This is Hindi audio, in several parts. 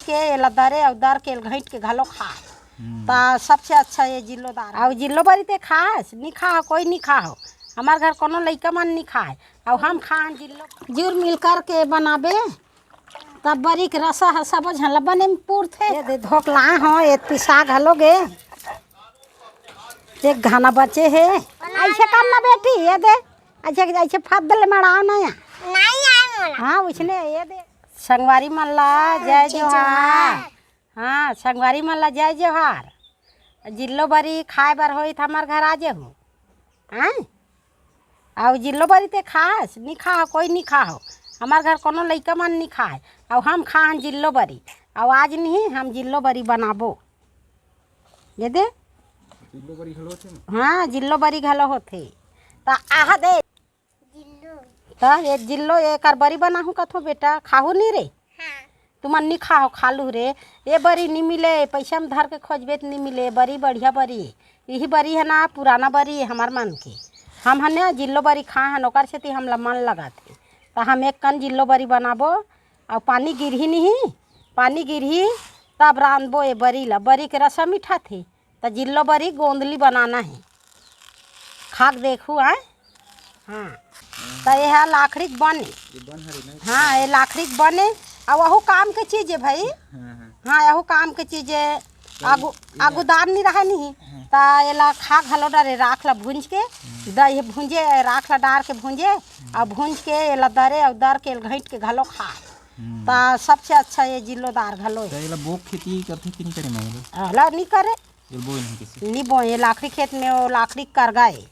के एला दरे और दर के घाट के घलो खा ता सबसे अच्छा ये जिल्लोदार और जिल्लो बरी ते खास नहीं खा कोई नहीं खा हो हमार घर कोनो लइका मन नहीं खाए और हम खान जिल्लो जुर मिल कर के बनाबे तब बरी के रसा है सब झल बने में पूर थे ये दे धोकला हो ये पिसा घलोगे एक घाना बचे है ऐसे करना बेटी ये दे अच्छा ऐसे फदल मड़ाओ ना या नहीं हाँ उसने ये दे संगवारी मल्ला जय जोहार हाँ संगवारी मल्ला जय जोहार जिल्लो बरी खाए बर होई त हमार घर आ जेहू हाँ और जिल्लो बरी ते खास नहीं खा कोई नहीं खा हो हमार घर कोनो लइका मन नहीं खाए और हम खान जिल्लो बरी और आज नहीं हम जिल्लो बरी बनाबो ये दे जिल्लो बरी घलो होथे हाँ जिल्लो बरी घलो होथे ता आहा दे जिल्लो ता ये जिल्लो एकर बरी बनाहू कथो बेटा खाहू नहीं रे हाँ तुमन नहीं खाओ खालू रे ये बरी नहीं मिले पैसा में धर के खोजबे तो नहीं मिले बरी बढ़िया बरी यही बरी है ना पुराना बरी है हमार मन के हम हने जिल्लो बरी खा हन ओकर से हमला मन लगाते तो हम एक कन जिल्लो बरी बनाबो और पानी गिरही नहीं पानी गिरही तब रांधबो ये बरी ला बरी के रसा मीठा थे तो जिल्लो बरी गोंदली बनाना है खाक देखू आए हाँ तो यह लाखड़ी बने हाँ ये लाखड़ी बने और वह काम के चीज़ है भाई हाँ यह काम के चीज़ है आगू आगू दार नहीं रहा नहीं ता एला खा घलो डरे राख ला भूंज के दही भूंजे राख ला डार के भूंजे और भूंज के एला दरे और दर के घाट के घलो खा ता सबसे अच्छा ये जिल्लोदार घलो है एला बोक खेती करथे कि नहीं करे मैं एला नहीं करे ये बोई नहीं किसी नहीं बोए लाखड़ी खेत में वो लाखड़ी कर गए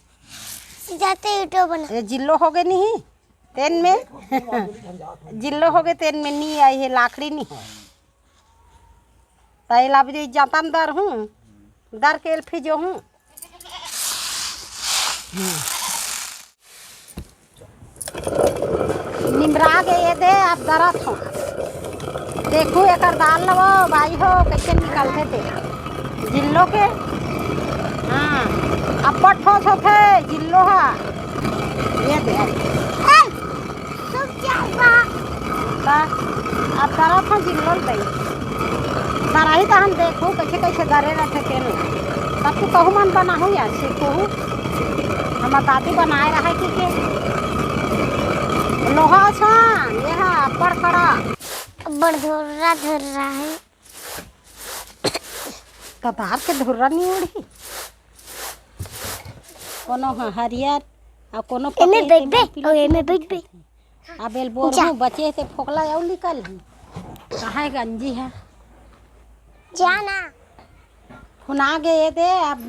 जाते ईटो बना ये जिल्लो हो गए नहीं तेन में जिल्लो हो गए तेन में नहीं आई है लाखड़ी नहीं है तैला भी जाता दर हूँ दर के फिजो हूँ निमरा गए दे आप दरत हो देखू एक दाल लवो भाई हो कैसे निकलते थे जिल्लो के हाँ अब ठोस होते जिल्लो हा ये दे अब दरत हो जिल्लो दे दराही तो हम देखो कैसे कैसे दरे रहते तेल तब तो कहूँ मन बनाहूँ यार सीखूँ हमार दादी बनाए रहा कि के लोहा सान ये है बड़ कड़ा बड़ धुर्रा है कतार के धुर्रा नहीं उड़ी कोनो हरियर और कोनो एमे बैठ बे अब एल बोर हूँ बचे थे फोकला और निकल कहाँ गंजी है जाना खुना गए थे अब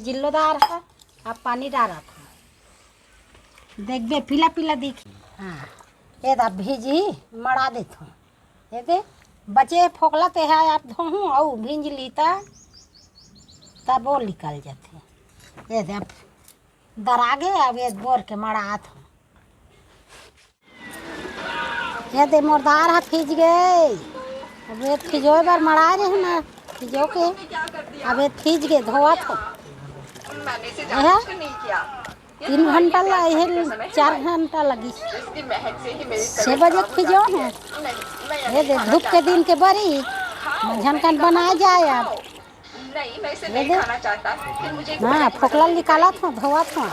जिल्लोदार है अब पानी डाला था देख बे पीला पीला दिख हाँ ये दा भीजी मड़ा दे थो ये दे बचे फोकला ते है आप धोहूँ और भींज लीता तब वो निकल जाते ये दे अब दरा गए अब ये बोर के मड़ा थो ये दे मोरदार है फीज गए अब ये फिजो बार मरा रहे ना फिजो के अब ये फीज के धोआ थो 3 घंटा लगे 4 घंटा लगी 6 बजे फिजो है ये दे धूप के दिन के बरी मंझन कन बनाया जाए अब ये दे हाँ फोकला निकाला था धोआ था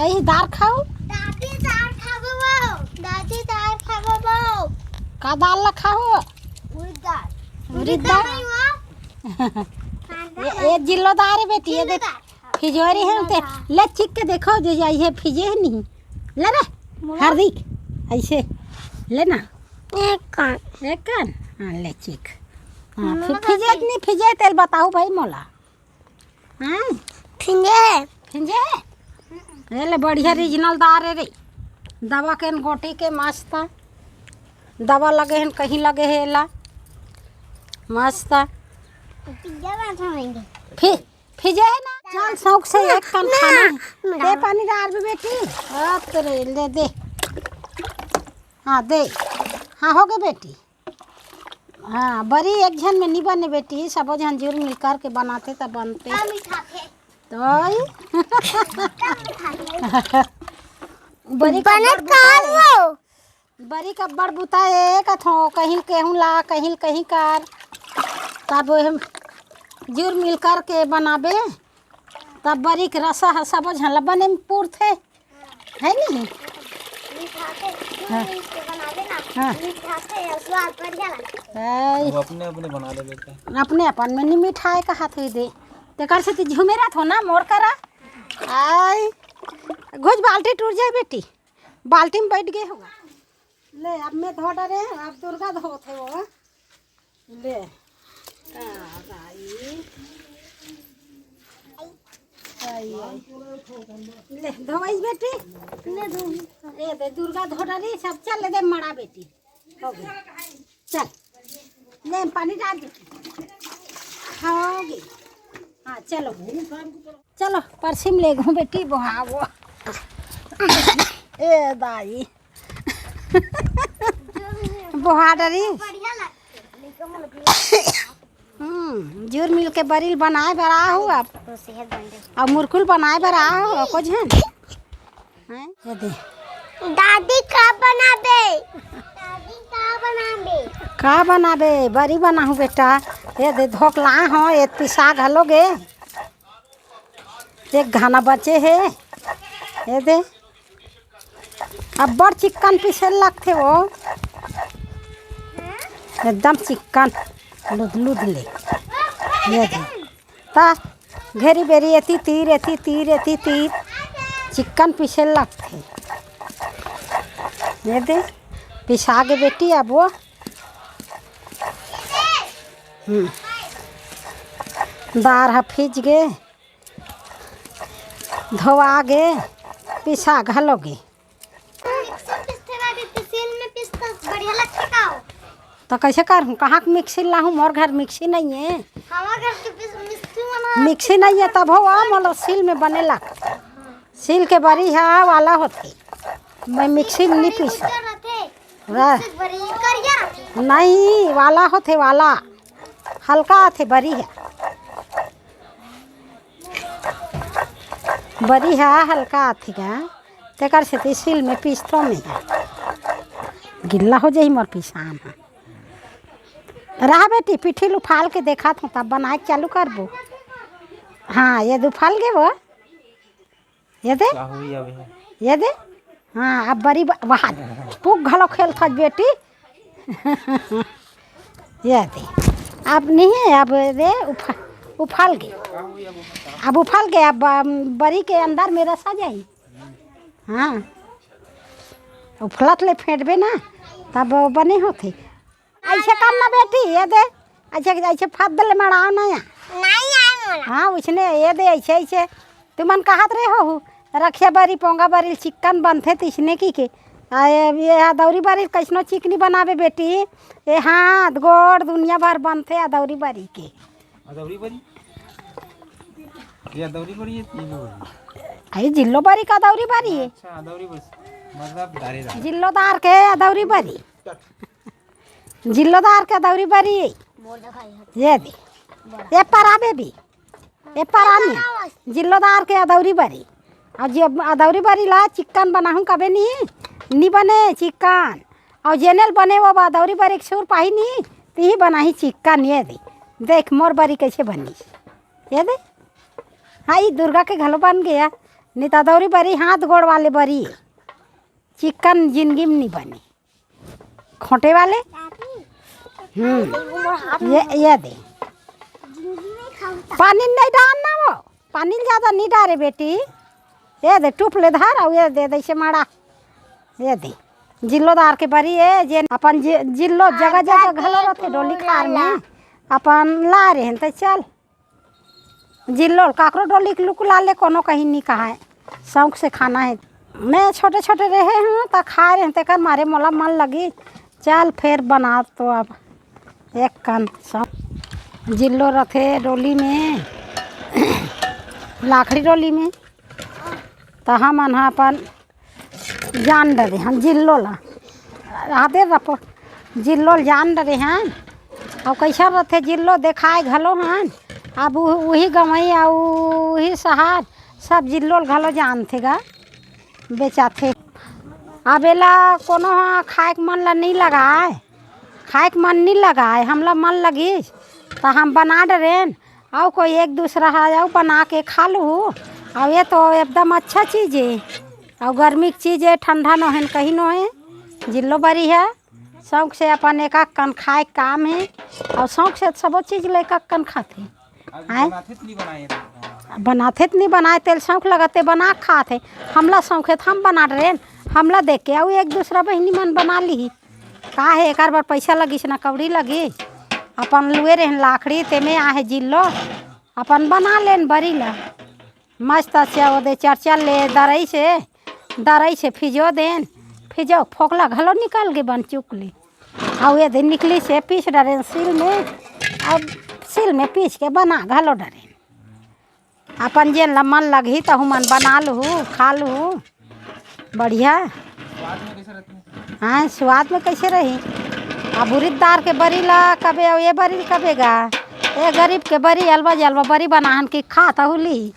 आई दाल खाओ दादी दाल खाबो का दाल ला खाओ उड़द दाल ये जिल्लोदार है बेटी ये देख फिजोरी है ते ले चिक के देखो जो जाई है फिजे है नहीं ले रे हार्दिक ऐसे ले ना एक कान हाँ ले चिक हाँ फिजे नहीं फिजे तेल बताओ भाई मोला हाँ फिजे ये ले बढ़िया रीजनल दार है रे दवा के गोटी के मस्त दवा लगे हैं कहीं लगे है ला मस्त फिजे है ना चल शौक से एक कन खाना दे पानी डाल भी बेटी तेरे ले दे हाँ दे हाँ हो गए बेटी हाँ बड़ी एक झन में नहीं बने बेटी सब झन जुर मिल कर के बनाते तब बनते तो बड़ी बरी का बड़ बुताए कथो कहीं केहूँ ला कहीं कहीं कर तब जुर मिल कर के बनाबे तब बरी के रसा है सब झला बने में पूर थे है नहीं। हाँ। हाँ। वो अपने अपने बना ले बेटा। अपने अपन में नहीं मिठाई का हाथ हुई दे तेकर से तो झुमेरा थो ना मोर करा आई घुस बाल्टी टूट जाए बेटी बाल्टी में बैठ गए होगा ले अब मैं धो डरे अब दुर्गा धो थे वो ले आई ले धोई बेटी ले धो ए दे दुर्गा धो डरी सब चल ले दे मड़ा बेटी हो गई चल ले पानी डाल बेटी होगी हाँ चलो चलो परसिम ले गो बेटी बहावो ए दाई बहा डरी जूर मिल के बरील बनाए बरा हो अब मुरकुल बनाए बरा हो कुछ है ये दे दादी का बनाबे बरी बनाहू बेटा ये दे धोकला हो ये पिसा घलोगे एक घाना बचे है ये दे अब बड़ चिकन पीसे लगते वो एकदम चिकन लुद लुद ले ये दे ता घेरी बेरी एती तीर चिकन पीसे लगते ये दे पिसा गे बेटी अब वो दार हफिज गे धोआ गे पिसा घलोगे तो कैसे करूँ कहाँ के मिक्सी लाऊँ मोर घर मिक्सी नहीं है मिक्सी नहीं है तब हो मतलब सील में बनेला सील के बरी है वाला होती मैं मिक्सी में नहीं पीस नहीं वाला होते वाला हल्का थे बरी है हल्का थी का तेकर से सील में पीसतो में है गिल्ला हो जाही मोर पिसान है रहा बेटी पिठी उफाल के देखा था तब बनाए चालू करबो हाँ ये दुफाल गे वो ये दे हाँ अब बड़ी वहाँ पुग घलो खेल था बेटी ये दे अब नहीं है अब दे उफाल गए अब बरी के अंदर में रसा जाई हाँ उफलत ले फेंटबे ना तब बने होते ऐसे करना बेटी ये दे ऐसे फाद दले मड़ाओ ना यहाँ हाँ उसने ये दे ऐसे तुमन कहत रहे हो रखिया बरी पोंगा बरी चिकन बनते तो इसने की के ये अदौरी बरी कैसनो चिकनी बनावे बेटी ये हाथ गोड़ दुनिया भर बनते अदौरी बरी के आई जिल्लो बरी का अदौरी बरी है मतलब जिल्लोदार के अदौरी बरी जिल्लोदार के अदौरी बरी है ये दे ये पराबे भी ये परानी जिल्लोदार के अदौरी बरी और जब अदौरी बरी ला चिकन बनाऊँ कभी नहीं बने चिकन और जेनल बने वो अदौरी बरी के सूर पाही नहीं ती बनाही चिकन ये दे देख मोर बरी कैसे बनी ये दे हाँ ये दुर्गा के घलो बन गया नहीं तो अदौरी बरी हाथ गोड़ वाले बरी चिकन जिंदगी में नहीं बने खोटे वाले ये दे पानी नहीं डालना वो पानी ज़्यादा नहीं डाले बेटी ये दे टूप ले धार और ये दे से माड़ा ये दे जिल्लोदार के बरी है जे अपन जिल्लो जगह जगह घलो रहते डोली खार में अपन ला रहे हैं तो चल जिल्लो काकरो डोली के लुक ला ले कोनो कहीं नहीं कहा है शौक से खाना है मैं छोटे छोटे रहे हूँ तो खा रहे हैं तेकर मारे मोला मन लगी चल फिर बना तो अब एक कन सब जिल्लो रथे डोली में लाखड़ी डोली में तो हम अपन जान डरे हम जिल्लो ला आधे रपो जिल्लो जान डरे हैं और कैसा रहते जिल्लो देखाए घलो हैं अब वही गवई और वही शहर सब जिल्लो घलो जानते गा बेचाथे अब एला कोनो हाँ खाए के मन ला नहीं लगाए, खाए के मन नहीं लगाए, हमला मन लगी तो हम बना डरेन और कोई एक दूसरा है बना के खा लूँ। और ये तो एकदम अच्छा चीज़ है और गर्मी की चीज़ है, ठंडा न है कहीं न है, जिल्लो बरी है। शौक से अपन एक कन खाए काम है और शौक से सब चीज़ ले कन खाते हैं। बनाते तो नहीं बनाए तेल शौक लगाते बना खाते, हमला शौक है तो हम बना रहे हमला देख के और एक दूसरा बहनी मन बना ली का है। एक बार पैसा लगी ना कौड़ी लगी अपन लुए रहन लाखड़ी ते में आहे जिल्लो अपन बना लेन बरी ला मस्त अच्छा दे चर्चा ले दरई से फिजो देन फिजो फोकला घलो निकाल के बन चुक ली और ये दिन निकली से पीस डरेन सिल में और सिल में पीस के बना घलो डरेन अपन जेन ला मन लगी तो मन बना लूँ खा लूँ बढ़िया। हाँ स्वाद में कैसे रही अब उड़ीदार के बरी ला कबे और ये बरी कबेगा ये गरीब के बरी अलवा जलवा बरी बनाहन की खा तहुली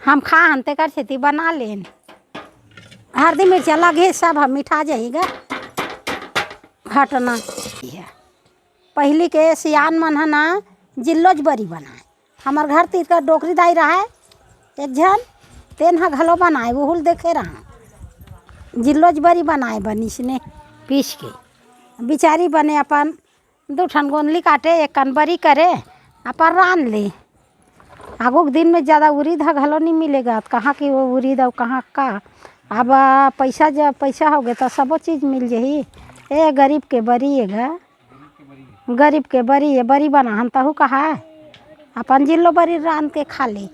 हम खा हनते कर खेती बना लेन हल्दी मिर्चा लगे सब हम मिठा जाएगा घटना। पहली के सियान मन है ना जिल्लोज बरी बनाए हमार घर तीर का डोकरी दाई रहा है एक जन तेन हा घलो बनाए वहुल देखे रहा जिल्लोज बरी बनाए बनीस ने पीस के बिचारी बने अपन 2 ठन गोंदली काटे एक कन बरी करे अपन रान ले। आगो के दिन में ज़्यादा उरीद हा घलो नहीं मिलेगा तो कहाँ की वो उरीद और कहाँ का अब पैसा जब पैसा हो गया तो सब चीज़ मिल जाही। ए गरीब के बरी है गरीब के बरी है बरी बनाहन तहु कहा अपन जिल्लो बरी रान के खा ली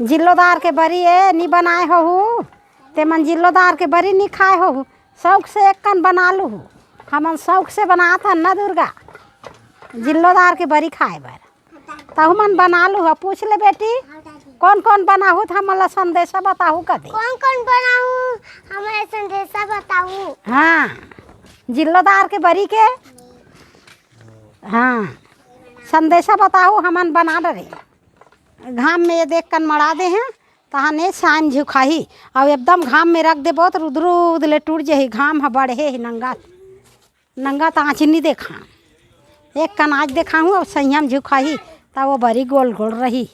जिल्लोदार के बरी है नहीं बनाए हो ते मन जिल्लोदार के बरी नहीं खाए हो शौक से एक कन बना लू हमन शौक से बनाता ना दुर्गा जिल्लोदार के बरी खाए बर तहु मन बना लू पूछ ले बेटी कौन कौन बनाहू तो हमला संदेशा बताहू कदे कौन कौन बनाऊं हमें संदेशा बताऊं। हाँ जिल्लोदार के बरी के हाँ संदेशा बताहू हमन बना डरे घाम में ये देख कर मड़ा दे हैं तहाने शान झुकाही और एकदम घाम में रख दे बहुत रुद्र ले टूट जाही घाम हा बढ़े ही नंगा तो आँच नहीं देखा एक कन आज देखा हूँ और संयम झुकाही तब वो बरी गोल गोल रही।